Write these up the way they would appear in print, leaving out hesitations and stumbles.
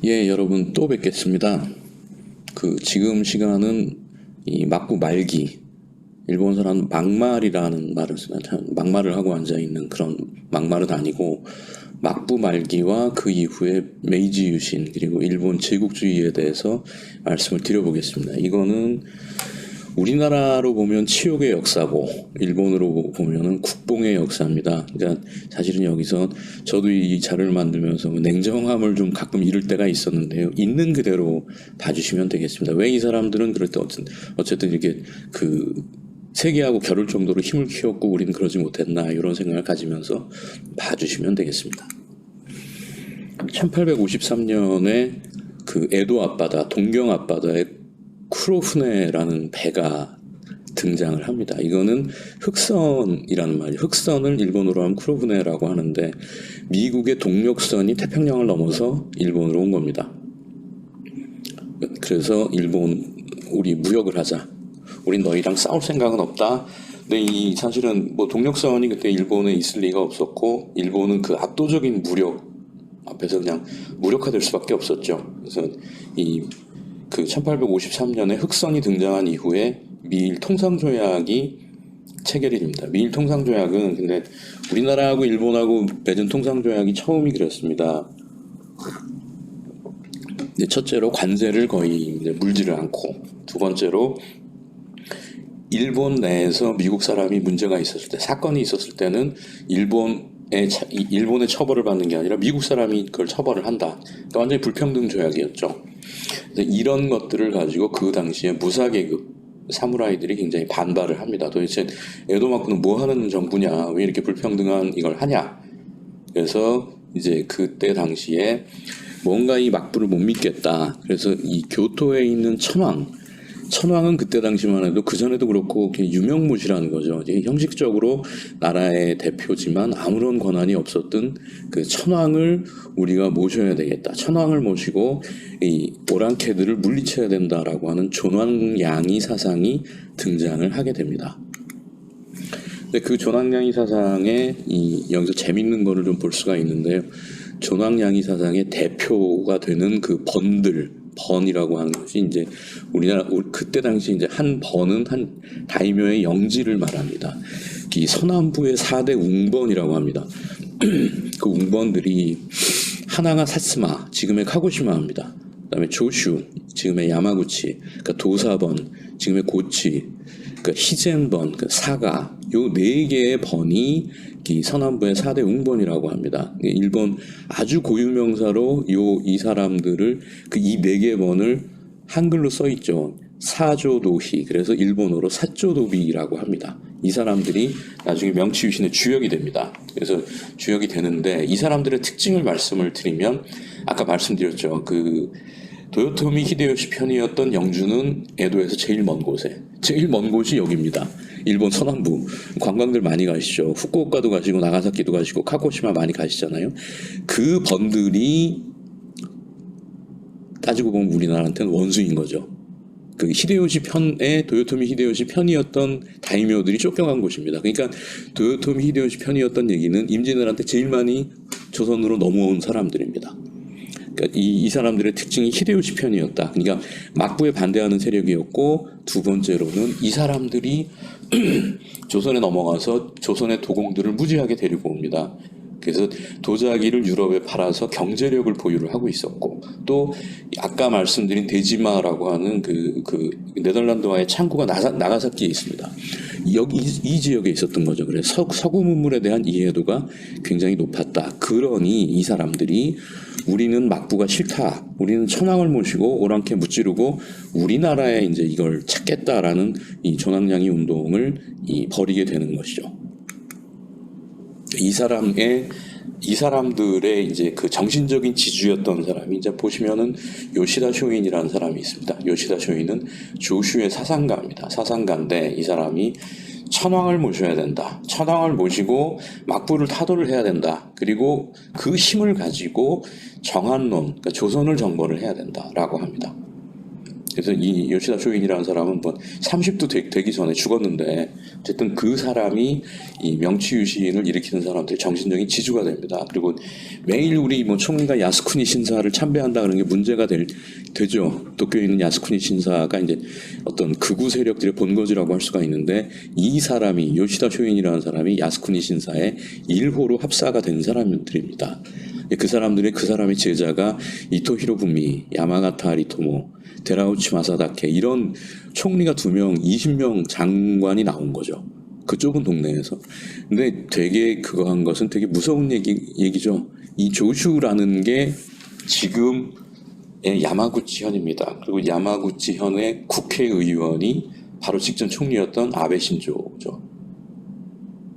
예, 여러분 또 뵙겠습니다. 지금 시간은 이 막부 말기, 일본 사람 막말이라는 말을 쓰나 참 막말을 하고 앉아 있는 그런 막말은 아니고 막부 말기와 그 이후에 메이지 유신 그리고 일본 제국주의에 대해서 말씀을 드려보겠습니다. 이거는 우리나라로 보면 치욕의 역사고 일본으로 보면은 국뽕의 역사입니다. 그러니까 사실은 여기서 저도 이 자료를 만들면서 냉정함을 좀 가끔 잃을 때가 있었는데요. 있는 그대로 봐주시면 되겠습니다. 왜 이 사람들은 그럴 때 어쨌든 이렇게 세계하고 겨룰 정도로 힘을 키웠고 우리는 그러지 못했나 이런 생각을 가지면서 봐주시면 되겠습니다. 1853년에 에도 앞바다, 동경 앞바다에 쿠로프네라는 배가 등장을 합니다. 이거는 흑선이라는 말이에요. 흑선을 일본어로 하면 쿠로프네라고 하는데 미국의 동력선이 태평양을 넘어서 일본으로 온 겁니다. 그래서 일본 우리 무역을 하자. 우린 너희랑 싸울 생각은 없다. 근데 사실은 동력선이 그때 일본에 있을 리가 없었고 일본은 그 압도적인 무력 앞에서 그냥 무력화될 수밖에 없었죠. 그래서 1853년에 흑선이 등장한 이후에 미일 통상조약이 체결이 됩니다. 미일 통상조약은 근데 우리나라하고 일본하고 맺은 통상조약이 처음이 그랬습니다. 첫째로 관세를 거의 이제 물지를 않고, 두 번째로 일본 내에서 미국 사람이 문제가 있었을 때, 사건이 있었을 때는 일본의 처벌을 받는 게 아니라 미국 사람이 그걸 처벌을 한다. 그러니까 완전히 불평등 조약이었죠. 이런 것들을 가지고 그 당시에 무사계급 사무라이들이 굉장히 반발을 합니다. 도대체 에도마쿠는 뭐 하는 정부냐? 왜 이렇게 불평등한 이걸 하냐? 그래서 이제 그때 당시에 뭔가 이 막부를 못 믿겠다. 그래서 이 교토에 있는 천황은 그때 당시만 해도 그전에도 그렇고 유명무실한 거죠. 형식적으로 나라의 대표지만 아무런 권한이 없었던 그 천황을 우리가 모셔야 되겠다. 천황을 모시고 이 오랑캐들을 물리쳐야 된다라고 하는 존왕양이 사상이 등장을 하게 됩니다. 근데 그 존왕양이 사상에 여기서 재밌는 거를 좀 볼 수가 있는데요. 존왕양이 사상의 대표가 되는 그 번이라고 하는 것이 이제 그때 당시 이제 한 번은 한 다이묘의 영지를 말합니다. 이 서남부의 4대 웅번이라고 합니다. 그 웅번들이 하나가 사스마, 지금의 카고시마입니다. 그다음에 조슈, 지금의 야마구치, 그러니까 도사번, 지금의 고치, 그러니까 히젠번, 사가, 요 4개의 번이 이 서남부의 4대 웅번이라고 합니다. 일본 아주 고유명사로 이 사람들을 이 4개 번을 한글로 써 있죠. 사조도히, 그래서 일본어로 사조도비라고 합니다. 이 사람들이 나중에 명치유신의 주역이 됩니다. 그래서 주역이 되는데 이 사람들의 특징을 말씀을 드리면 아까 말씀드렸죠. 도요토미 히데요시 편이었던 영주는 에도에서 제일 먼 곳이 여기입니다. 일본 서남부. 관광들 많이 가시죠. 후쿠오카도 가시고 나가사키도 가시고 카고시마 많이 가시잖아요. 그 번들이 따지고 보면 우리나라한테는 원수인 거죠. 도요토미 히데요시 편이었던 다이묘들이 쫓겨간 곳입니다. 그러니까 도요토미 히데요시 편이었던 얘기는 임진왜란때 제일 많이 조선으로 넘어온 사람들입니다. 그러니까 이 사람들의 특징이 히데요시 편이었다. 그러니까 막부에 반대하는 세력이었고, 두 번째로는 이 사람들이 조선에 넘어가서 조선의 도공들을 무지하게 데리고 옵니다. 그래서 도자기를 유럽에 팔아서 경제력을 보유를 하고 있었고, 또 아까 말씀드린 데지마라고 하는 네덜란드와의 창구가 나가사키에 있습니다. 이 지역에 있었던 거죠. 그래서 서구 문물에 대한 이해도가 굉장히 높았다. 그러니 이 사람들이 우리는 막부가 싫다. 우리는 천황을 모시고 오랑캐 무찌르고 우리나라에 이제 이걸 찾겠다라는 이 존왕양이 운동을 벌이게 되는 것이죠. 이 사람들의 이제 그 정신적인 지주였던 사람이 이제 보시면은 요시다 쇼인이라는 사람이 있습니다. 요시다 쇼인은 조슈의 사상가입니다. 사상가인데 이 사람이 천황을 모셔야 된다. 천황을 모시고 막부를 타도를 해야 된다. 그리고 그 힘을 가지고 정한론, 그러니까 조선을 정벌을 해야 된다라고 합니다. 그래서 이 요시다 쇼인이라는 사람은 뭐 30도 되기 전에 죽었는데 어쨌든 그 사람이 이 명치유신을 일으키는 사람들의 정신적인 지주가 됩니다. 그리고 매일 우리 뭐 총리가 야스쿠니 신사를 참배한다 그런 게 문제가 되죠. 도쿄에 있는 야스쿠니 신사가 이제 어떤 극우 세력들의 본거지라고 할 수가 있는데 이 사람이 요시다 쇼인이라는 사람이 야스쿠니 신사의 1호로 합사가 된 사람들입니다. 그 사람의 제자가 이토 히로부미, 야마가타 아리토모, 데라우치 마사다케 이런 총리가 2명, 20명 장관이 나온 거죠. 그 좁은 동네에서. 근데 되게 그거 한 것은 되게 무서운 얘기죠. 이 조슈라는 게 지금 야마구치 현입니다. 그리고 야마구치 현의 국회의원이 바로 직전 총리였던 아베 신조죠.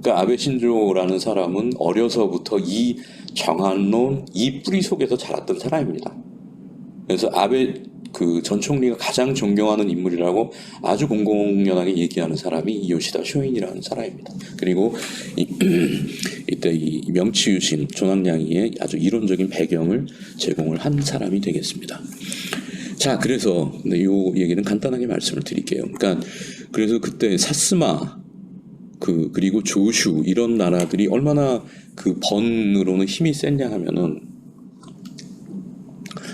그러니까 아베 신조라는 사람은 어려서부터 이 정한론, 이 뿌리 속에서 자랐던 사람입니다. 그래서 아베 그 전 총리가 가장 존경하는 인물이라고 아주 공공연하게 얘기하는 사람이 이 요시다 쇼인이라는 사람입니다. 그리고 이때 이 명치유신 조난양이의 아주 이론적인 배경을 제공을 한 사람이 되겠습니다. 자, 그래서 이 얘기는 간단하게 말씀을 드릴게요. 그러니까 그래서 그때 사스마 그리고 조슈 이런 나라들이 얼마나 그 번으로는 힘이 셌냐 하면은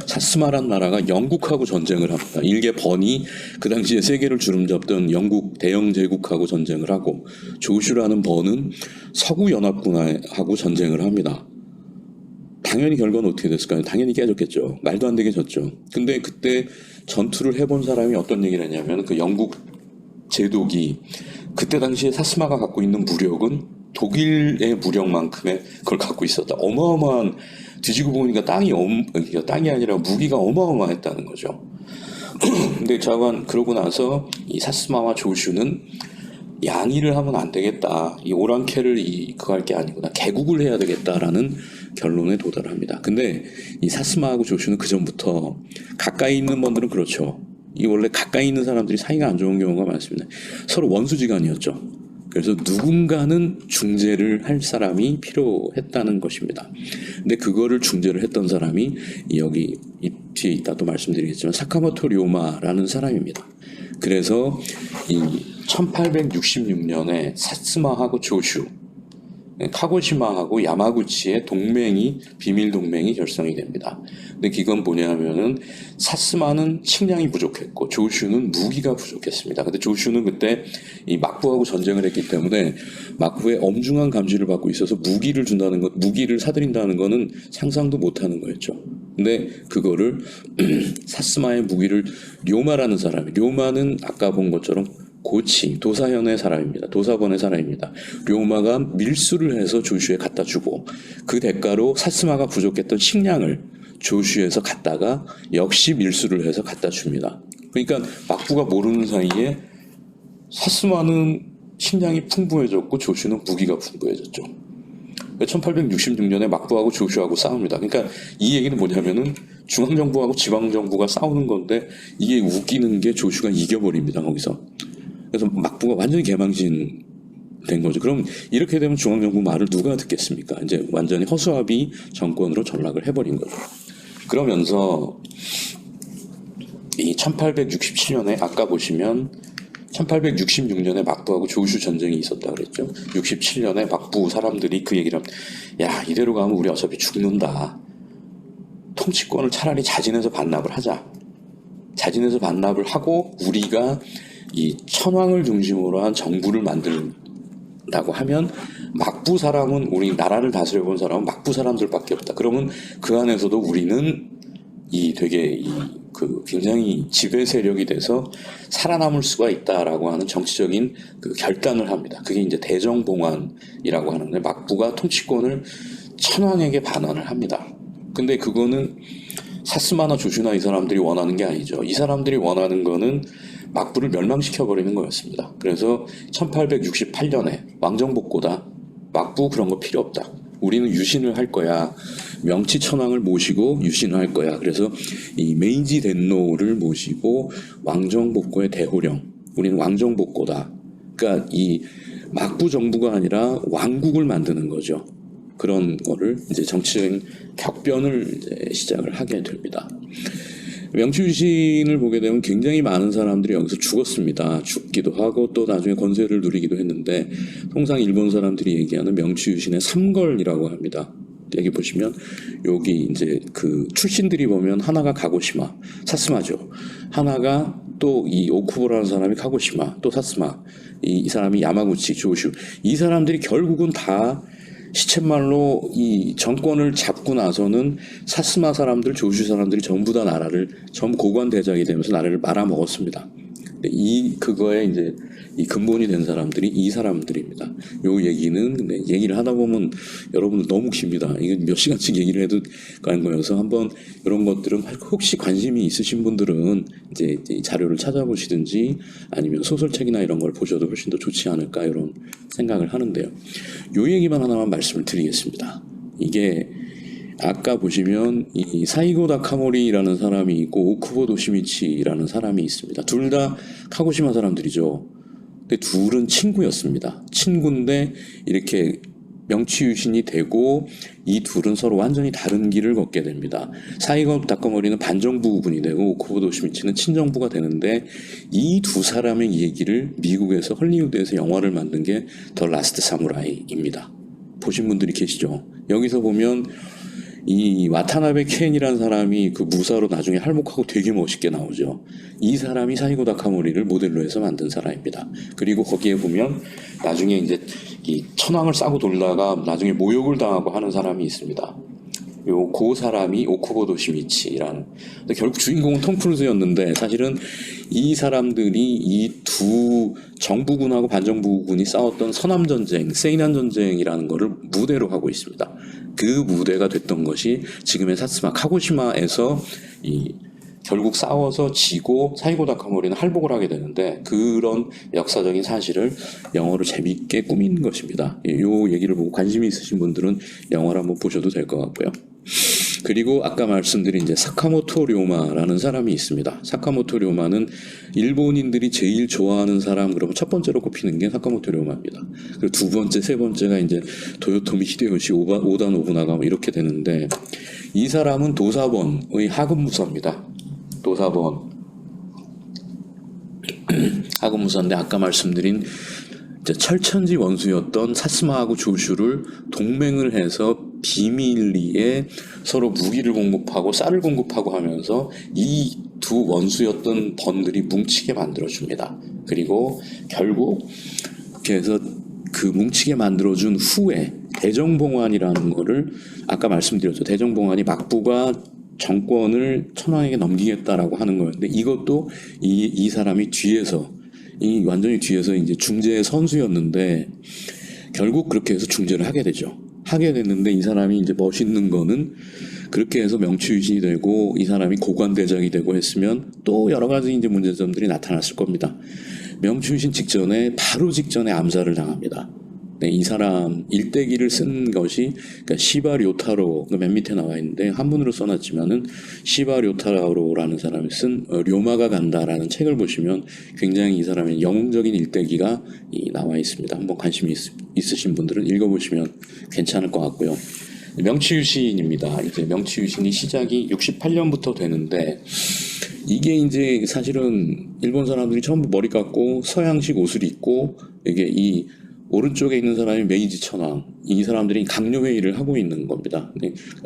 사스마란 나라가 영국하고 전쟁을 합니다. 일개 번이 그 당시에 세계를 주름잡던 영국 대영 제국하고 전쟁을 하고 조슈라는 번은 서구 연합군하고 전쟁을 합니다. 당연히 결과는 어떻게 됐을까요? 당연히 깨졌겠죠. 말도 안 되게 졌죠. 근데 그때 전투를 해본 사람이 어떤 얘기를 했냐면 그 영국 제독이 그때 당시에 사스마가 갖고 있는 무력은 독일의 무력만큼의 그걸 갖고 있었다. 어마어마한 뒤지고 보니까 땅이 아니라 무기가 어마어마했다는 거죠. 근데 자관 그러고 나서 이 사스마와 조슈는 양의를 하면 안 되겠다. 이 오랑캐를 그거 할 게 아니구나. 개국을 해야 되겠다라는 결론에 도달합니다. 근데 이 사스마하고 조슈는 그 전부터 가까이 있는 분들은 그렇죠. 이 원래 가까이 있는 사람들이 사이가 안 좋은 경우가 많습니다. 서로 원수지간이었죠. 그래서 누군가는 중재를 할 사람이 필요했다는 것입니다. 근데 그거를 중재를 했던 사람이 여기 이 뒤에 있다도 말씀드리겠지만 사카모토 료마라는 사람입니다. 그래서 이 1866년에 사스마하고 조슈, 카고시마하고 야마구치의 비밀 동맹이 결성이 됩니다. 근데 이건 뭐냐면은 사스마는 식량이 부족했고 조슈는 무기가 부족했습니다. 근데 조슈는 그때 이 막부하고 전쟁을 했기 때문에 막부의 엄중한 감시를 받고 있어서 무기를 사들인다는 거는 상상도 못하는 거였죠. 근데 그거를 사스마의 무기를 료마라는 료마는 아까 본 것처럼 도사현의 사람입니다. 도사번의 사람입니다. 료마가 밀수를 해서 조슈에 갖다 주고 그 대가로 사스마가 부족했던 식량을 조슈에서 갖다가 역시 밀수를 해서 갖다 줍니다. 그러니까 막부가 모르는 사이에 사스마는 식량이 풍부해졌고 조슈는 무기가 풍부해졌죠. 1866년에 막부하고 조슈하고 싸웁니다. 그러니까 이 얘기는 뭐냐면은 중앙정부하고 지방정부가 싸우는 건데 이게 웃기는 게 조슈가 이겨버립니다. 거기서. 그래서 막부가 완전히 개망신 된 거죠. 그럼 이렇게 되면 중앙정부 말을 누가 듣겠습니까? 이제 완전히 허수아비 정권으로 전락을 해버린 거죠. 그러면서 이 1867년에 아까 보시면 1866년에 막부하고 조슈 전쟁이 있었다 그랬죠. 67년에 막부 사람들이 그 얘기를 합니다. 야, 이대로 가면 우리 어차피 죽는다. 통치권을 차라리 자진해서 반납을 하자. 자진해서 반납을 하고 우리가 이 천황을 중심으로 한 정부를 만든다고 하면 막부 사람은 우리 나라를 다스려 본 사람은 막부 사람들밖에 없다. 그러면 그 안에서도 우리는 굉장히 지배 세력이 돼서 살아남을 수가 있다라고 하는 정치적인 그 결단을 합니다. 그게 이제 대정봉환이라고 하는데 막부가 통치권을 천황에게 반환을 합니다. 근데 그거는 사스마나 조슈나 이 사람들이 원하는 게 아니죠. 이 사람들이 원하는 거는 막부를 멸망시켜버리는 거였습니다. 그래서 1868년에 왕정복고다. 막부 그런 거 필요 없다. 우리는 유신을 할 거야. 명치 천황을 모시고 유신을 할 거야. 그래서 이 메이지 덴노를 모시고 왕정복고의 대호령. 우리는 왕정복고다. 그러니까 이 막부 정부가 아니라 왕국을 만드는 거죠. 그런 거를 이제 정치적인 격변을 이제 시작을 하게 됩니다. 명치유신을 보게 되면 굉장히 많은 사람들이 여기서 죽었습니다. 죽기도 하고 또 나중에 권세를 누리기도 했는데 통상 일본 사람들이 얘기하는 명치유신의 삼걸이라고 합니다. 여기 보시면 여기 이제 그 출신들이 보면 하나가 가고시마, 사스마죠. 하나가 또 이 오쿠보라는 사람이 가고시마, 또 사스마. 이 사람이 야마구치, 조슈. 이 사람들이 결국은 다 시쳇말로 이 정권을 잡고 나서는 사스마 사람들, 조슈 사람들이 전부 다 나라를 전 고관 대작이 되면서 나라를 말아먹었습니다. 이 그거에 이제 이 근본이 된 사람들이 이 사람들입니다. 요 얘기는 얘기를 하다 보면 여러분들 너무 깁니다. 이건 몇 시간씩 얘기를 해도 가는 거여서 한번 이런 것들은 혹시 관심이 있으신 분들은 이제 자료를 찾아보시든지 아니면 소설책이나 이런 걸 보셔도 훨씬 더 좋지 않을까 이런 생각을 하는데요. 요 얘기만 하나만 말씀을 드리겠습니다. 이게 아까 보시면 이 사이고 다카모리라는 사람이 있고 오쿠보 도시미치라는 사람이 있습니다. 둘 다 카고시마 사람들이죠. 근데 둘은 친구였습니다. 친구인데 이렇게 명치유신이 되고 이 둘은 서로 완전히 다른 길을 걷게 됩니다. 사이고 다카모리는 반정부군이 되고 오쿠보 도시미치는 친정부가 되는데 이 두 사람의 얘기를 미국에서 헐리우드에서 영화를 만든 게 더 라스트 사무라이입니다. 보신 분들이 계시죠? 여기서 보면 이 와타나베 켄이라는 사람이 그 무사로 나중에 할목하고 되게 멋있게 나오죠. 이 사람이 사이고 다카모리를 모델로 해서 만든 사람입니다. 그리고 거기에 보면 나중에 이제 이 천황을 싸고 돌다가 나중에 모욕을 당하고 하는 사람이 있습니다. 그 사람이 오쿠보 도시미치라는. 근데 결국 주인공은 톰 크루즈였는데 사실은 이 사람들이 이 두 정부군하고 반정부군이 싸웠던 서남 전쟁, 세이난 전쟁이라는 거를 무대로 하고 있습니다. 그 무대가 됐던 것이 지금의 사스마 카고시마에서 이 결국 싸워서 지고 사이고 다카모리는 할복을 하게 되는데 그런 역사적인 사실을 영어로 재밌게 꾸민 것입니다. 이 얘기를 보고 관심이 있으신 분들은 영화를 한번 보셔도 될 것 같고요. 그리고 아까 말씀드린 이제 사카모토 료마라는 사람이 있습니다. 사카모토 료마는 일본인들이 제일 좋아하는 사람 그러면 첫 번째로 꼽히는 게 사카모토 료마입니다. 그리고 두 번째, 세 번째가 이제 도요토미 히데요시, 오다 노부나가 이렇게 되는데 이 사람은 도사본의 하급무사입니다. 도사본 하급무사인데 아까 말씀드린 이제 철천지 원수였던 사스마하고 조슈를 동맹을 해서 비밀리에 서로 무기를 공급하고 쌀을 공급하고 하면서 이 두 원수였던 번들이 뭉치게 만들어줍니다. 그리고 결국 그래서 그 뭉치게 만들어준 후에 대정봉환이라는 거를 아까 말씀드렸죠. 대정봉환이 막부가 정권을 천황에게 넘기겠다라고 하는 거였는데 이것도 이 사람이 뒤에서 이 완전히 뒤에서 이제 중재의 선수였는데 결국 그렇게 해서 중재를 하게 되죠. 하게 됐는데 이 사람이 이제 멋있는 거는 그렇게 해서 명치유신이 되고 이 사람이 고관대장이 되고 했으면 또 여러 가지 이제 문제점들이 나타났을 겁니다. 명치유신 직전에 바로 직전에 암살을 당합니다. 네, 이 사람 일대기를 쓴 것이 그러니까 시바 료타로 맨 밑에 나와 있는데 한문으로 써놨지만은 시바 료타로라는 사람이 쓴 료마가 간다라는 책을 보시면 굉장히 이 사람의 영웅적인 일대기가 나와 있습니다. 한번 관심이 있으신 분들은 읽어보시면 괜찮을 것 같고요. 명치유신입니다. 이제 명치유신이 시작이 68년부터 되는데 이게 이제 사실은 일본 사람들이 전부 머리 감고 서양식 옷을 입고 이게 이 오른쪽에 있는 사람이 메이지 천황, 이 사람들이 강요회의를 하고 있는 겁니다.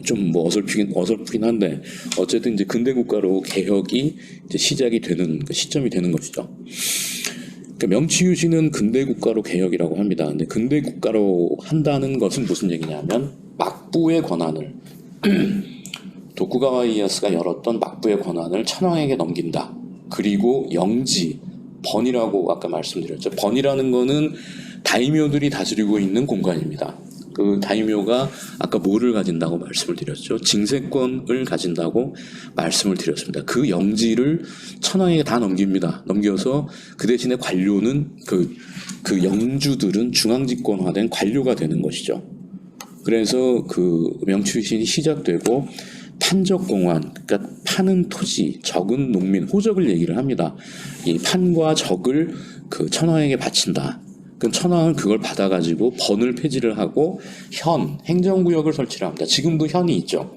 좀 뭐 어설프긴 한데 어쨌든 이제 근대 국가로 개혁이 이제 시작이 되는 시점이 되는 것이죠. 그러니까 명치유신은 근대 국가로 개혁이라고 합니다. 근데 근대 국가로 한다는 것은 무슨 얘기냐면 막부의 권한을 도쿠가와 이에야스가 열었던 막부의 권한을 천황에게 넘긴다. 그리고 영지, 번이라고 아까 말씀드렸죠. 번이라는 거는 다이묘들이 다스리고 있는 공간입니다. 그 다이묘가 아까 뭐를 가진다고 말씀을 드렸죠? 징세권을 가진다고 말씀을 드렸습니다. 그 영지를 천황에게 다 넘깁니다. 넘겨서 그 대신에 관료는 그 영주들은 중앙집권화된 관료가 되는 것이죠. 그래서 그 명치유신이 시작되고 판적공환, 그러니까 파는 토지, 적은 농민, 호적을 얘기를 합니다. 이 판과 적을 그 천황에게 바친다. 그럼 천황은 그걸 받아가지고 번을 폐지를 하고 행정구역을 설치를 합니다. 지금도 현이 있죠.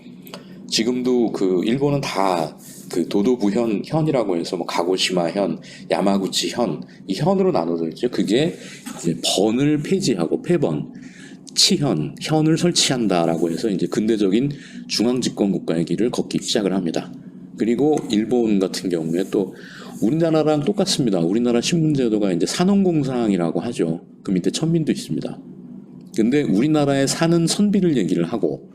지금도 그 일본은 다 그 도도부 현이라고 해서 뭐 가고시마 현, 야마구치 현, 이 현으로 나눠져 있죠. 그게 이제 번을 폐지하고 폐번, 현을 설치한다라고 해서 이제 근대적인 중앙 집권 국가의 길을 걷기 시작을 합니다. 그리고 일본 같은 경우에 또 우리나라랑 똑같습니다. 우리나라 신분제도가 이제 산업공상이라고 하죠. 그 밑에 천민도 있습니다. 근데 우리나라에 사는 선비를 얘기를 하고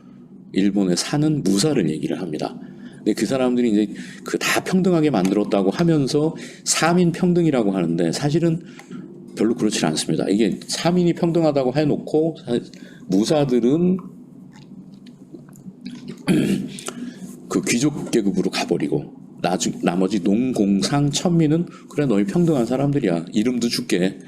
일본에 사는 무사를 얘기를 합니다. 근데 그 사람들이 이제 그 다 평등하게 만들었다고 하면서 사민 평등이라고 하는데 사실은 별로 그렇지 않습니다. 이게 사민이 평등하다고 해놓고 무사들은 그 귀족 계급으로 가버리고 나머지 농공상 천민은 그래 너희 평등한 사람들이야 이름도 줄게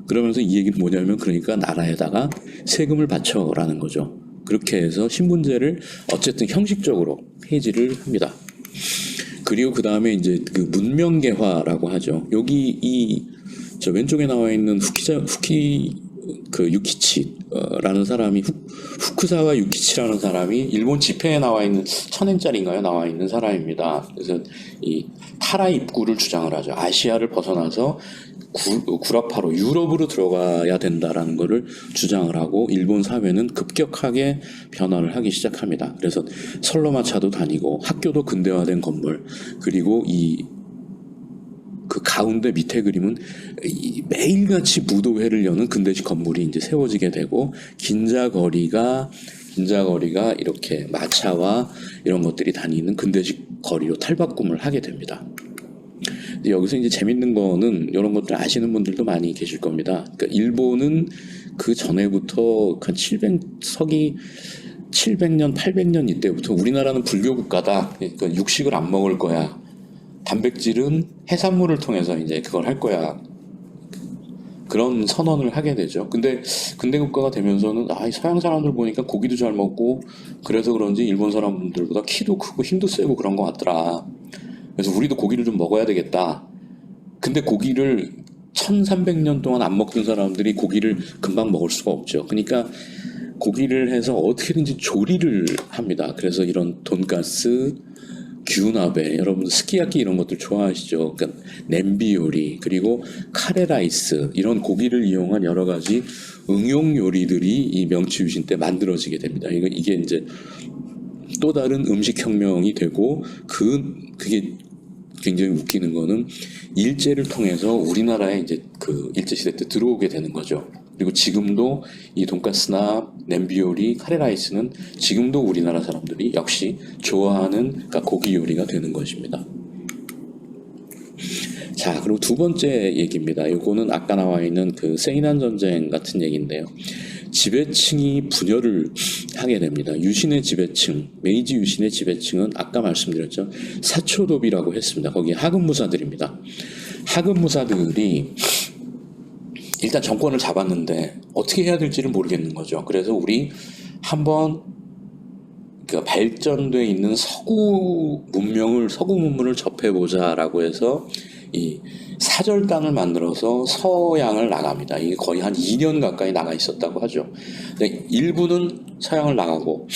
그러면서 이 얘기는 뭐냐면 그러니까 나라에다가 세금을 바쳐라는 거죠. 그렇게 해서 신분제를 어쨌든 형식적으로 폐지를 합니다. 그리고 그 다음에 이제 그 문명개화라고 하죠. 여기 저 왼쪽에 나와 있는 유키치라는 사람이 후쿠사와 유키치라는 사람이 일본 지폐에 나와 있는 1000엔짜리인가요? 나와 있는 사람입니다. 그래서 이 타라 입구를 주장을 하죠. 아시아를 벗어나서 구라파로 유럽으로 들어가야 된다라는 것을 주장을 하고 일본 사회는 급격하게 변화를 하기 시작합니다. 그래서 선로마차도 다니고 학교도 근대화된 건물 그리고 그 가운데 밑에 그림은 매일같이 무도회를 여는 근대식 건물이 이제 세워지게 되고 긴자거리가 이렇게 마차와 이런 것들이 다니는 근대식 거리로 탈바꿈을 하게 됩니다. 여기서 이제 재밌는 거는 이런 것들 아시는 분들도 많이 계실 겁니다. 그러니까 일본은 그 전에부터 한 700년, 800년 이때부터 우리나라는 불교 국가다. 그러니까 육식을 안 먹을 거야. 단백질은 해산물을 통해서 이제 그걸 할 거야. 그런 선언을 하게 되죠. 근데 근대 국가가 되면서는 이 서양 사람들 보니까 고기도 잘 먹고 그래서 그런지 일본 사람들보다 키도 크고 힘도 세고 그런 것 같더라. 그래서 우리도 고기를 좀 먹어야 되겠다. 근데 고기를 1300년 동안 안 먹던 사람들이 고기를 금방 먹을 수가 없죠. 그러니까 고기를 해서 어떻게든지 조리를 합니다. 그래서 이런 돈가스, 규나베, 여러분 스키야키 이런 것들 좋아하시죠? 그러니까 냄비 요리 그리고 카레 라이스 이런 고기를 이용한 여러 가지 응용 요리들이 이 명치 유신 때 만들어지게 됩니다. 이게 이제 또 다른 음식 혁명이 되고 그게 굉장히 웃기는 거는 일제를 통해서 우리나라에 이제 그 일제 시대 때 들어오게 되는 거죠. 그리고 지금도 이 돈가스나 냄비 요리, 카레 라이스는 지금도 우리나라 사람들이 역시 좋아하는 그러니까 고기 요리가 되는 것입니다. 자, 그리고 두 번째 얘기입니다. 이거는 아까 나와 있는 그 세이난 전쟁 같은 얘기인데요. 지배층이 분열을 하게 됩니다. 유신의 지배층, 메이지 유신의 지배층은 아까 말씀드렸죠. 사초도비라고 했습니다. 거기 하급무사들입니다. 하급무사들이 일단 정권을 잡았는데 어떻게 해야 될지를 모르겠는 거죠. 그래서 우리 한번 그 발전돼 있는 서구 문물을 접해보자라고 해서 이 사절단을 만들어서 서양을 나갑니다. 이게 거의 한 2년 가까이 나가 있었다고 하죠. 근데 일부는 서양을 나가고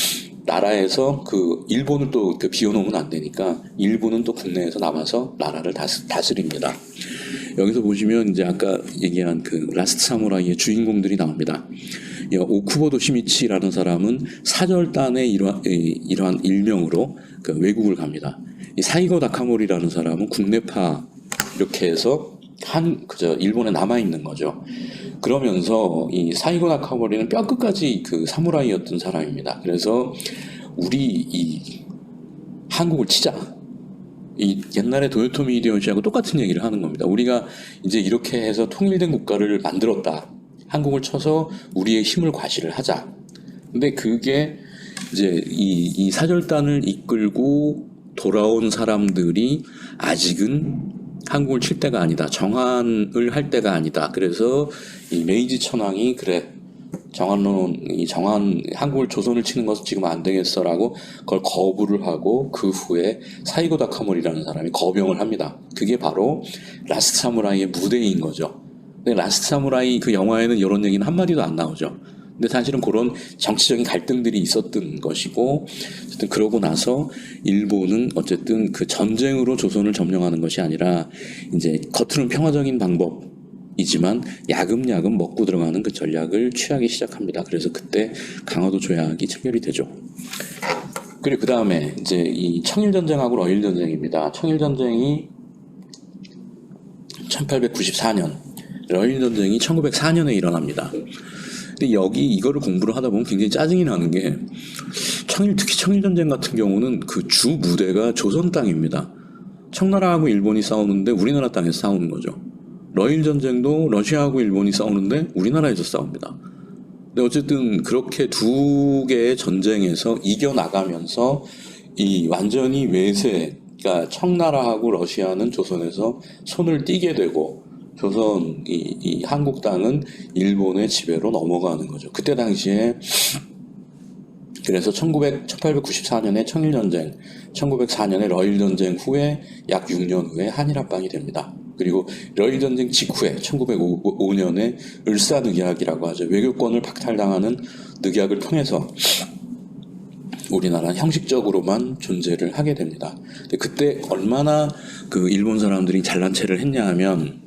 나라에서 그 일본을 또 비워놓으면 안 되니까 일부는 또 국내에서 남아서 나라를 다스립니다. 여기서 보시면 이제 아까 얘기한 그 라스트 사무라이의 주인공들이 나옵니다. 오쿠보도 시미치라는 사람은 사절단의 이러한 일명으로 그 외국을 갑니다. 이 사이고 다카모리라는 사람은 국내파 이렇게 해서 일본에 남아 있는 거죠. 그러면서 이 사이고 다카모리는 뼈끝까지 그 사무라이였던 사람입니다. 그래서 우리 이 한국을 치자. 이 옛날에 도요토미 히데요시하고 똑같은 얘기를 하는 겁니다. 우리가 이제 이렇게 해서 통일된 국가를 만들었다. 한국을 쳐서 우리의 힘을 과시를 하자. 근데 그게 이제 이 사절단을 이끌고 돌아온 사람들이 아직은 한국을 칠 때가 아니다. 정한을 할 때가 아니다. 그래서 이 메이지 천황이 그래. 한국을 조선을 치는 것은 지금 안 되겠어라고 그걸 거부를 하고 그 후에 사이고 다카모리라는 사람이 거병을 합니다. 그게 바로 라스트 사무라이의 무대인 거죠. 근데 라스트 사무라이 그 영화에는 이런 얘기는 한마디도 안 나오죠. 근데 사실은 그런 정치적인 갈등들이 있었던 것이고, 어쨌든 그러고 나서 일본은 어쨌든 그 전쟁으로 조선을 점령하는 것이 아니라 이제 겉으로는 평화적인 방법이지만 야금야금 먹고 들어가는 그 전략을 취하기 시작합니다. 그래서 그때 강화도 조약이 체결이 되죠. 그리고 그 다음에 이제 이 청일전쟁하고 러일전쟁입니다. 청일전쟁이 1894년, 러일전쟁이 1904년에 일어납니다. 근데 여기 이거를 공부를 하다 보면 굉장히 짜증이 나는 게 특히 청일전쟁 같은 경우는 그 주 무대가 조선 땅입니다. 청나라하고 일본이 싸우는데 우리나라 땅에서 싸우는 거죠. 러일전쟁도 러시아하고 일본이 싸우는데 우리나라에서 싸웁니다. 근데 어쨌든 그렇게 두 개의 전쟁에서 이겨나가면서 이 완전히 외세, 그러니까 청나라하고 러시아는 조선에서 손을 떼게 되고 조선 이 한국 땅은 일본의 지배로 넘어가는 거죠. 그때 당시에 그래서 1894년에 청일전쟁, 1904년에 러일전쟁 후에 약 6년 후에 한일합방이 됩니다. 그리고 러일전쟁 직후에 1905년에 을사늑약이라고 하죠. 외교권을 박탈당하는 늑약을 통해서 우리나라는 형식적으로만 존재를 하게 됩니다. 근데 그때 얼마나 그 일본 사람들이 잘난 체를 했냐 하면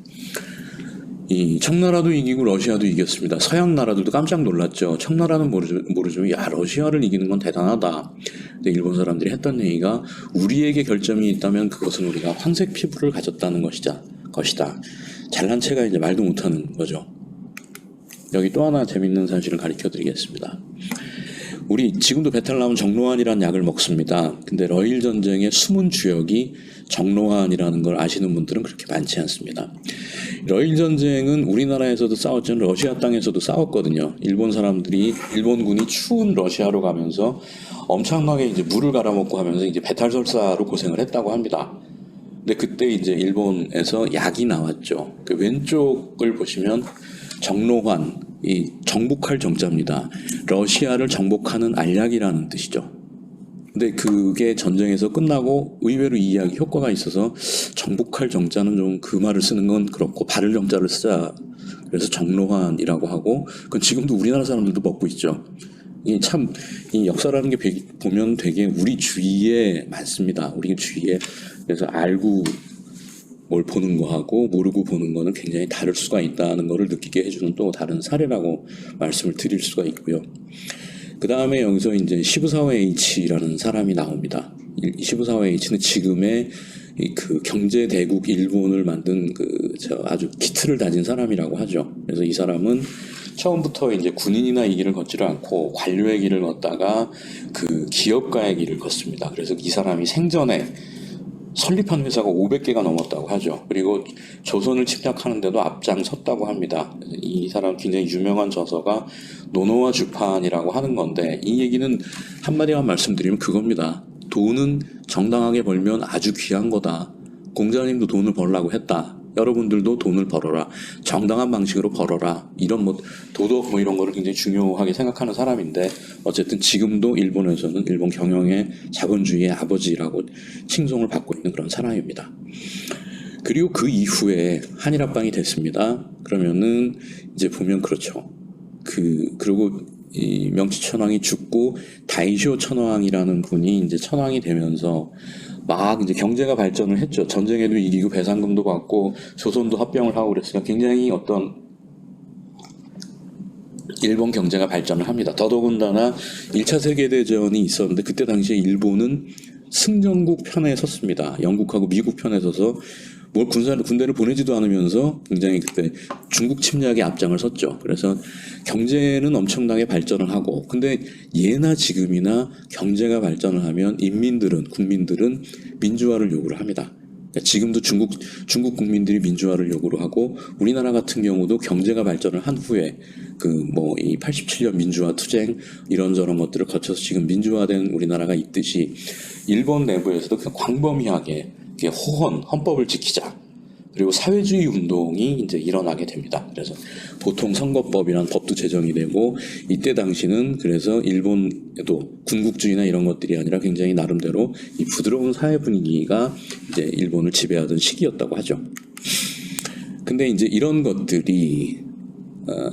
이 청나라도 이기고 러시아도 이겼습니다. 서양 나라들도 깜짝 놀랐죠. 청나라는 모르지만 야 러시아를 이기는 건 대단하다. 근데 일본 사람들이 했던 얘기가 우리에게 결점이 있다면 그것은 우리가 황색 피부를 가졌다는 것이다. 잘난 체가 이제 말도 못하는 거죠. 여기 또 하나 재밌는 사실을 가르쳐드리겠습니다. 우리 지금도 배탈 나면 정로환이라는 약을 먹습니다. 근데 러일 전쟁의 숨은 주역이 정로환이라는 걸 아시는 분들은 그렇게 많지 않습니다. 러일 전쟁은 우리나라에서도 싸웠지만 러시아 땅에서도 싸웠거든요. 일본군이 추운 러시아로 가면서 엄청나게 이제 물을 갈아먹고 하면서 이제 배탈설사로 고생을 했다고 합니다. 근데 그때 이제 일본에서 약이 나왔죠. 그 왼쪽을 보시면 정로환, 이 정복할 정자입니다. 러시아를 정복하는 알약이라는 뜻이죠. 근데 그게 전쟁에서 끝나고 의외로 이 약이 효과가 있어서 정복할 정자는 좀 그 말을 쓰는 건 그렇고 바를 정자를 쓰자. 그래서 정로환이라고 하고 그건 지금도 우리나라 사람들도 먹고 있죠. 이 참 이 역사라는 게 보면 되게 우리 주위에 많습니다. 우리 주위에 그래서 알고 뭘 보는 거하고 모르고 보는 거는 굉장히 다를 수가 있다는 것을 느끼게 해주는 또 다른 사례라고 말씀을 드릴 수가 있고요. 그 다음에 여기서 이제 시부사와 H라는 사람이 나옵니다. 시부사와 H는 지금의 그 경제 대국 일본을 만든 아주 기틀을 다진 사람이라고 하죠. 그래서 이 사람은 처음부터 이제 군인이나 이 길을 걷지를 않고 관료의 길을 걷다가 그 기업가의 길을 걷습니다. 그래서 이 사람이 생전에 설립한 회사가 500개가 넘었다고 하죠. 그리고 조선을 침략하는데도 앞장섰다고 합니다. 이 사람 굉장히 유명한 저서가 노노와 주판이라고 하는 건데 이 얘기는 한마디만 말씀드리면 그겁니다. 돈은 정당하게 벌면 아주 귀한 거다. 공자님도 돈을 벌라고 했다. 여러분들도 돈을 벌어라. 정당한 방식으로 벌어라. 이런 도덕 이런 거를 굉장히 중요하게 생각하는 사람인데 어쨌든 지금도 일본에서는 일본 경영의 자본주의의 아버지라고 칭송을 받고 있는 그런 사람입니다. 그리고 그 이후에 한일합방이 됐습니다. 그러면은 이제 보면 그렇죠. 그리고 이 명치천왕이 죽고 다이쇼 천왕이라는 분이 이제 천왕이 되면서 막 이제 경제가 발전을 했죠. 전쟁에도 이기고 배상금도 받고 조선도 합병을 하고 그랬으니까 굉장히 어떤 일본 경제가 발전을 합니다. 더더군다나 1차 세계대전이 있었는데 그때 당시에 일본은 승전국 편에 섰습니다. 영국하고 미국 편에 서서 군대를 보내지도 않으면서 굉장히 그때 중국 침략에 앞장을 섰죠. 그래서 경제는 엄청나게 발전을 하고 근데 예나 지금이나 경제가 발전을 하면 국민들은 민주화를 요구를 합니다. 그러니까 지금도 중국 국민들이 민주화를 요구를 하고 우리나라 같은 경우도 경제가 발전을 한 후에 이 87년 민주화 투쟁 이런저런 것들을 거쳐서 지금 민주화된 우리나라가 있듯이 일본 내부에서도 그냥 광범위하게 헌법을 지키자. 그리고 사회주의 운동이 이제 일어나게 됩니다. 그래서 보통 선거법이라는 법도 제정이 되고 이때 당시는 그래서 일본에도 군국주의나 이런 것들이 아니라 굉장히 나름대로 이 부드러운 사회 분위기가 이제 일본을 지배하던 시기였다고 하죠. 근데 이제 이런 것들이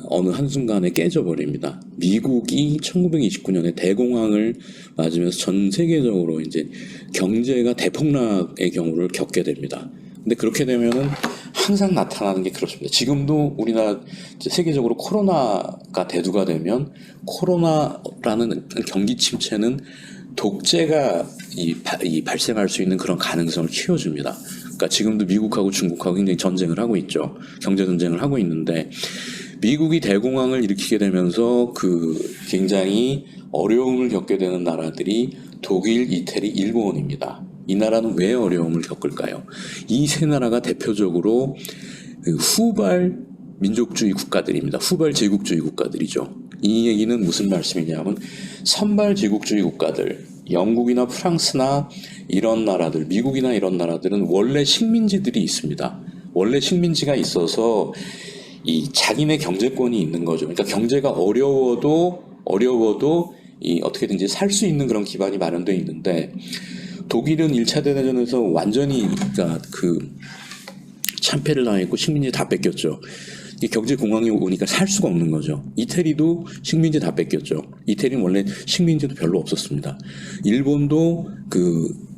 어느 한순간에 깨져버립니다. 미국이 1929년에 대공황을 맞으면서 전 세계적으로 이제 경제가 대폭락의 경우를 겪게 됩니다. 근데 그렇게 되면은 항상 나타나는 게 그렇습니다. 지금도 우리나라 세계적으로 코로나가 대두가 되면 코로나라는 경기 침체는 독재가 발생할 수 있는 그런 가능성을 키워줍니다. 그러니까 지금도 미국하고 중국하고 굉장히 전쟁을 하고 있죠. 경제 전쟁을 하고 있는데 미국이 대공황을 일으키게 되면서 굉장히 어려움을 겪게 되는 나라들이 독일, 이태리, 일본입니다. 이 나라는 왜 어려움을 겪을까요? 이 세 나라가 대표적으로 후발 민족주의 국가들입니다. 후발 제국주의 국가들이죠. 이 얘기는 무슨 말씀이냐면 선발 제국주의 국가들, 영국이나 프랑스나 이런 나라들, 미국이나 이런 나라들은 원래 식민지들이 있습니다. 원래 식민지가 있어서 이 자기네 경제권이 있는 거죠. 그러니까 경제가 어려워도 어떻게든지 살 수 있는 그런 기반이 마련되어 있는데 독일은 1차 대대전에서 완전히 참패를 당했고 식민지 다 뺏겼죠. 경제 공황이 오니까 살 수가 없는 거죠. 이태리도 식민지 다 뺏겼죠. 이태리는 원래 식민지도 별로 없었습니다. 일본도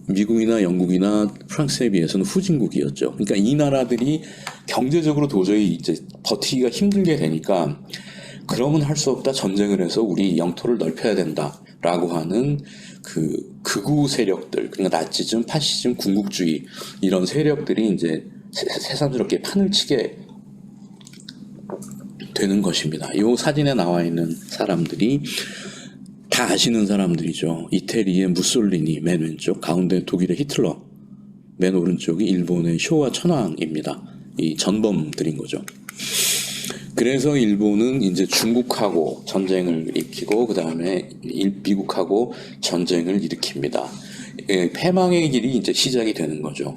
미국이나 영국이나 프랑스에 비해서는 후진국이었죠. 그러니까 이 나라들이 경제적으로 도저히 이제 버티기가 힘들게 되니까 그러면 할 수 없다. 전쟁을 해서 우리 영토를 넓혀야 된다라고 하는 극우 세력들, 그러니까 나치즘, 파시즘, 군국주의 이런 세력들이 이제 새삼스럽게 판을 치게 되는 것입니다. 이 사진에 나와 있는 사람들이 다 아시는 사람들이죠. 이태리의 무솔리니 맨 왼쪽, 가운데 독일의 히틀러, 맨 오른쪽이 일본의 쇼와 천황입니다. 이 전범들인 거죠. 그래서 일본은 이제 중국하고 전쟁을 일으키고 그 다음에 미국하고 전쟁을 일으킵니다. 패망의 길이 이제 시작이 되는 거죠.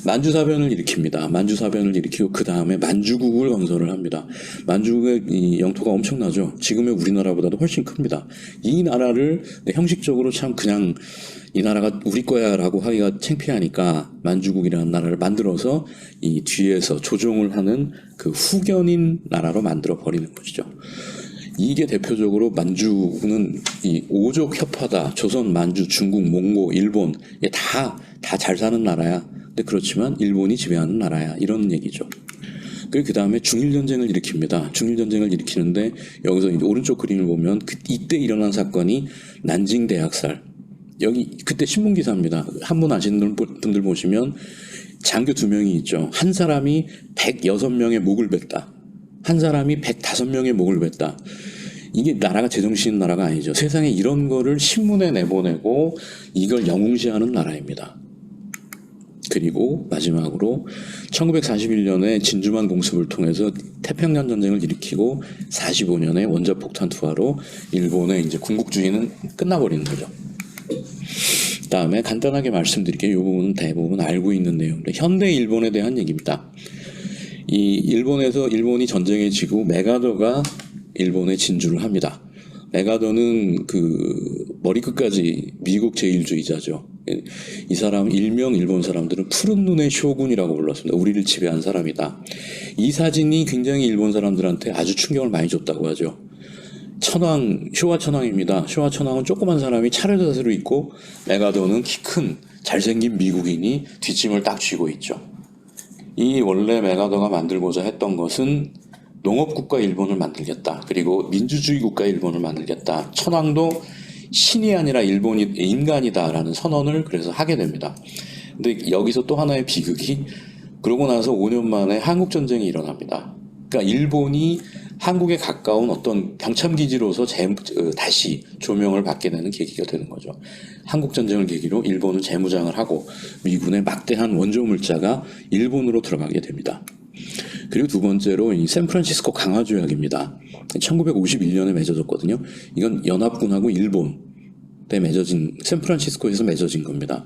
만주사변을 일으킵니다. 만주사변을 일으키고 그 다음에 만주국을 건설을 합니다. 만주국의 이 영토가 엄청나죠. 지금의 우리나라보다도 훨씬 큽니다. 이 나라를 형식적으로 참 그냥 이 나라가 우리 거야라고 하기가 창피하니까 만주국이라는 나라를 만들어서 이 뒤에서 조종을 하는 후견인 나라로 만들어 버리는 것이죠. 이게 대표적으로 만주는 이 오족 협화다. 조선, 만주, 중국, 몽고, 일본 다 잘 사는 나라야. 근데 그렇지만 일본이 지배하는 나라야. 이런 얘기죠. 그 다음에 중일전쟁을 일으킵니다. 중일전쟁을 일으키는데 여기서 이제 오른쪽 그림을 보면 이때 일어난 사건이 난징 대학살. 여기 그때 신문기사입니다. 한분 아시는 분들 보시면 장교 2명이 있죠. 한 사람이 106명의 목을 뱄다. 한 사람이 105명의 목을 뱄다. 이게 나라가 제정신 나라가 아니죠. 세상에 이런 거를 신문에 내보내고 이걸 영웅시하는 나라입니다. 그리고 마지막으로 1941년에 진주만 공습을 통해서 태평양 전쟁을 일으키고 45년에 원자폭탄 투하로 일본의 이제 군국주의는 끝나버리는 거죠. 다음에 간단하게 말씀드릴게요. 이 부분은 대부분 알고 있는 내용인데 현대 일본에 대한 얘기입니다. 이 일본이 전쟁에 지고 메가더가 일본에 진주를 합니다. 메가더는 머리끝까지 미국 제일주의자죠. 이 사람 일명 일본 사람들은 푸른 눈의 쇼군이라고 불렀습니다. 우리를 지배한 사람이다. 이 사진이 굉장히 일본 사람들한테 아주 충격을 많이 줬다고 하죠. 쇼와 천황입니다. 쇼와 천황은 조그만 사람이 차례자세로 있고 메가더는 키 큰 잘생긴 미국인이 뒷짐을 딱 쥐고 있죠. 이 원래 메가더가 만들고자 했던 것은 농업국가 일본을 만들겠다. 그리고 민주주의 국가 일본을 만들겠다. 천황도 신이 아니라 일본이 인간이다라는 선언을 그래서 하게 됩니다. 근데 여기서 또 하나의 비극이 그러고 나서 5년 만에 한국전쟁이 일어납니다. 그러니까 일본이 한국에 가까운 어떤 병참기지로서 다시 조명을 받게 되는 계기가 되는 거죠. 한국전쟁을 계기로 일본은 재무장을 하고 미군의 막대한 원조 물자가 일본으로 들어가게 됩니다. 그리고 두 번째로 이 샌프란시스코 강화조약입니다. 1951년에 맺어졌거든요. 이건 연합군하고 일본 때 샌프란시스코에서 맺어진 겁니다.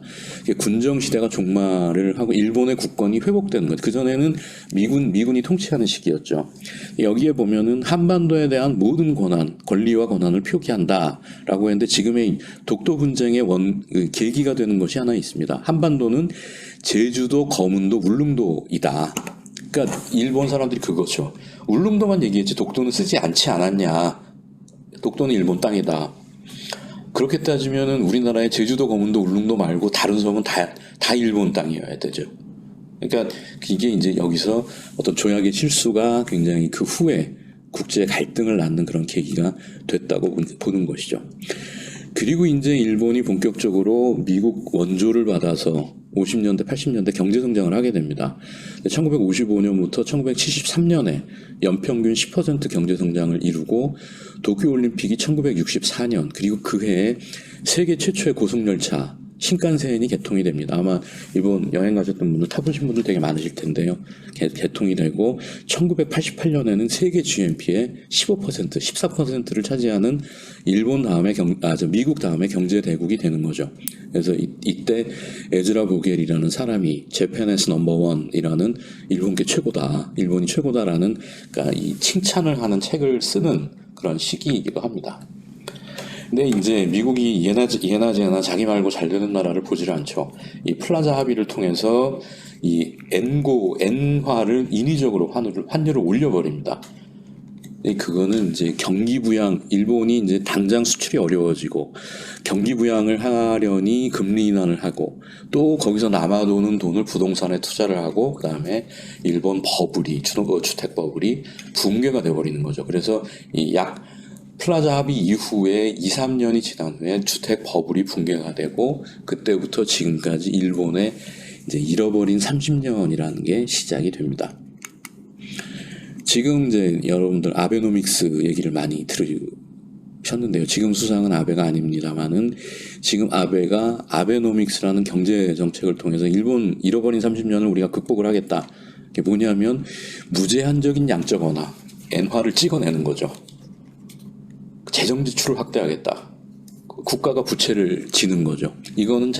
군정 시대가 종말을 하고 일본의 국권이 회복되는 것. 그전에는 미군이 통치하는 시기였죠. 여기에 보면은 한반도에 대한 모든 권리와 권한을 표기한다라고 했는데 지금의 독도 분쟁의 계기가 되는 것이 하나 있습니다. 한반도는 제주도, 거문도, 울릉도이다. 그러니까 일본 사람들이 그거죠. 울릉도만 얘기했지 독도는 쓰지 않지 않았냐. 독도는 일본 땅이다. 그렇게 따지면은 우리나라의 제주도, 거문도, 울릉도 말고 다른 섬은 다 일본 땅이어야 되죠. 그러니까 이게 이제 여기서 어떤 조약의 실수가 굉장히 그 후에 국제 갈등을 낳는 그런 계기가 됐다고 보는 것이죠. 그리고 이제 일본이 본격적으로 미국 원조를 받아서 50년대, 80년대 경제성장을 하게 됩니다. 1955년부터 1973년에 연평균 10% 경제성장을 이루고 도쿄올림픽이 1964년 그리고 그 해에 세계 최초의 고속열차 신칸센이 개통이 됩니다. 아마 일본 여행 가셨던 분들 타보신 분들 되게 많으실 텐데요. 개통이 되고 1988년에는 세계 GNP의 15%, 14%를 차지하는 일본 다음에 미국 다음에 경제 대국이 되는 거죠. 그래서 이때 에즈라 보겔이라는 사람이 재팬에스 넘버원이라는 일본계 최고다, 일본이 최고다라는 그러니까 이 칭찬을 하는 책을 쓰는 그런 시기이기도 합니다. 근데 이제 미국이 예나 지나 자기 말고 잘 되는 나라를 보질 않죠. 이 플라자 합의를 통해서 이 엔화를 인위적으로 환율을 올려버립니다. 그거는 이제 경기 부양, 일본이 이제 당장 수출이 어려워지고 경기 부양을 하려니 금리 인하를 하고 또 거기서 남아도는 돈을 부동산에 투자를 하고 그다음에 일본 버블이 주택 버블이 붕괴가 돼버리는 거죠. 그래서 이 플라자 합의 이후에 2, 3년이 지난 후에 주택 버블이 붕괴가 되고 그때부터 지금까지 일본의 이제 잃어버린 30년이라는 게 시작이 됩니다. 지금 이제 여러분들 아베노믹스 얘기를 많이 들으셨는데요. 지금 수상은 아베가 아닙니다만은 지금 아베가 아베노믹스라는 경제 정책을 통해서 일본 잃어버린 30년을 우리가 극복을 하겠다. 이게 뭐냐면 무제한적인 양적 완화, 엔화를 찍어내는 거죠. 재정 지출을 확대하겠다. 국가가 부채를 지는 거죠. 이거는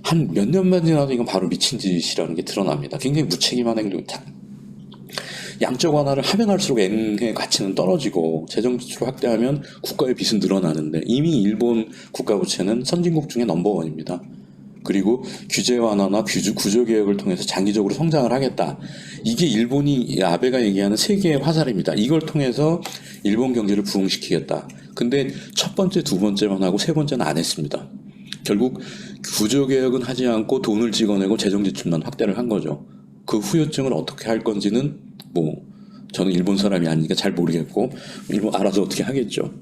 한 몇 년만 지나도 이건 바로 미친 짓이라는 게 드러납니다. 굉장히 무책임한 행동. 양적 완화를 하면 할수록 엔의 가치는 떨어지고 재정 지출을 확대하면 국가의 빚은 늘어나는데 이미 일본 국가 부채는 선진국 중에 넘버원입니다. 그리고 규제 완화나 구조 개혁을 통해서 장기적으로 성장을 하겠다. 이게 일본이 아베가 얘기하는 세계의 화살입니다. 이걸 통해서 일본 경제를 부흥시키겠다. 근데 첫 번째, 두 번째만 하고 세 번째는 안 했습니다. 결국 구조 개혁은 하지 않고 돈을 찍어내고 재정 지출만 확대를 한 거죠. 그 후유증을 어떻게 할 건지는 저는 일본 사람이 아니니까 잘 모르겠고 일본 알아서 어떻게 하겠죠.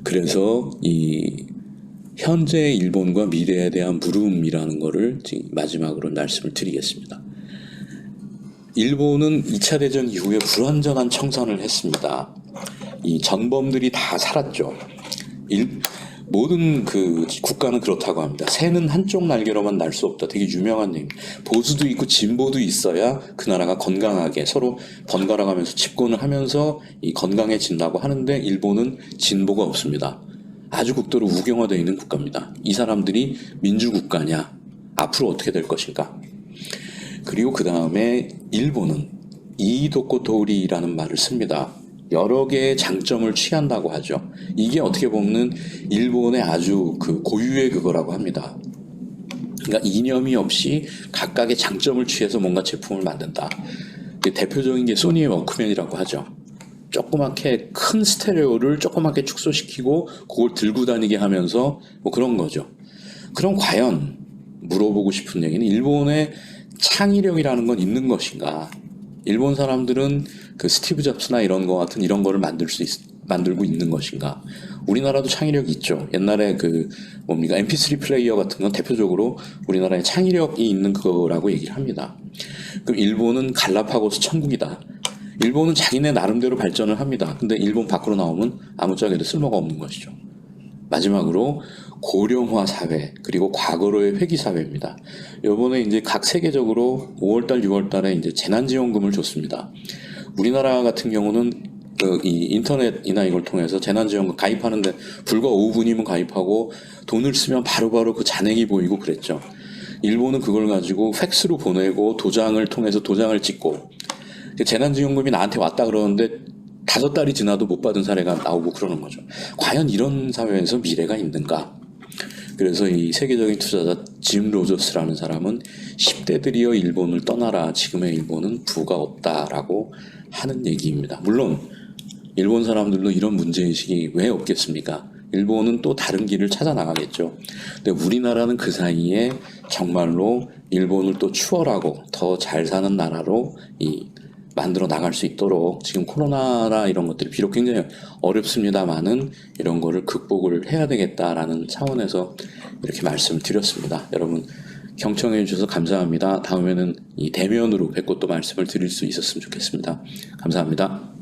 그래서 이 현재 일본과 미래에 대한 물음이라는 거를 지금 마지막으로 말씀을 드리겠습니다. 일본은 2차 대전 이후에 불완전한 청산을 했습니다. 이 전범들이 다 살았죠. 모든 그 국가는 그렇다고 합니다. 새는 한쪽 날개로만 날 수 없다. 되게 유명한 얘기. 보수도 있고 진보도 있어야 그 나라가 건강하게 서로 번갈아가면서 집권을 하면서 이 건강해진다고 하는데 일본은 진보가 없습니다. 아주 극도로 우경화되어 있는 국가입니다. 이 사람들이 민주국가냐? 앞으로 어떻게 될 것인가? 그리고 그 다음에 일본은 이도코토리라는 말을 씁니다. 여러 개의 장점을 취한다고 하죠. 이게 어떻게 보면 일본의 아주 그 고유의 그거라고 합니다. 그러니까 이념이 없이 각각의 장점을 취해서 뭔가 제품을 만든다. 대표적인 게 소니의 워크맨이라고 하죠. 조그맣게 큰 스테레오를 조그맣게 축소시키고 그걸 들고 다니게 하면서 그런 거죠. 그럼 과연 물어보고 싶은 얘기는 일본의 창의력이라는 건 있는 것인가? 일본 사람들은 그 스티브 잡스나 이런 거 같은 이런 거를 만들고 있는 것인가? 우리나라도 창의력이 있죠. 옛날에 MP3 플레이어 같은 건 대표적으로 우리나라에 창의력이 있는 거라고 얘기를 합니다. 그럼 일본은 갈라파고스 천국이다. 일본은 자기네 나름대로 발전을 합니다. 근데 일본 밖으로 나오면 아무짝에도 쓸모가 없는 것이죠. 마지막으로 고령화 사회 그리고 과거로의 회귀 사회입니다. 이번에 이제 각 세계적으로 5월달, 6월달에 이제 재난지원금을 줬습니다. 우리나라 같은 경우는 이 인터넷이나 이걸 통해서 재난지원금 가입하는데 불과 5분이면 가입하고 돈을 쓰면 바로바로 그 잔액이 보이고 그랬죠. 일본은 그걸 가지고 팩스로 보내고 도장을 통해서 도장을 찍고 재난지원금이 나한테 왔다 그러는데 5달이 지나도 못 받은 사례가 나오고 그러는 거죠. 과연 이런 사회에서 미래가 있는가? 그래서 이 세계적인 투자자 짐 로저스라는 사람은 10대들이여 일본을 떠나라. 지금의 일본은 부가 없다라고 하는 얘기입니다. 물론 일본 사람들도 이런 문제의식이 왜 없겠습니까? 일본은 또 다른 길을 찾아 나가겠죠. 근데 우리나라는 그 사이에 정말로 일본을 또 추월하고 더 잘 사는 나라로 만들어 나갈 수 있도록 지금 코로나나 이런 것들이 비록 굉장히 어렵습니다만은 이런 거를 극복을 해야 되겠다라는 차원에서 이렇게 말씀을 드렸습니다. 여러분 경청해 주셔서 감사합니다. 다음에는 이 대면으로 뵙고 또 말씀을 드릴 수 있었으면 좋겠습니다. 감사합니다.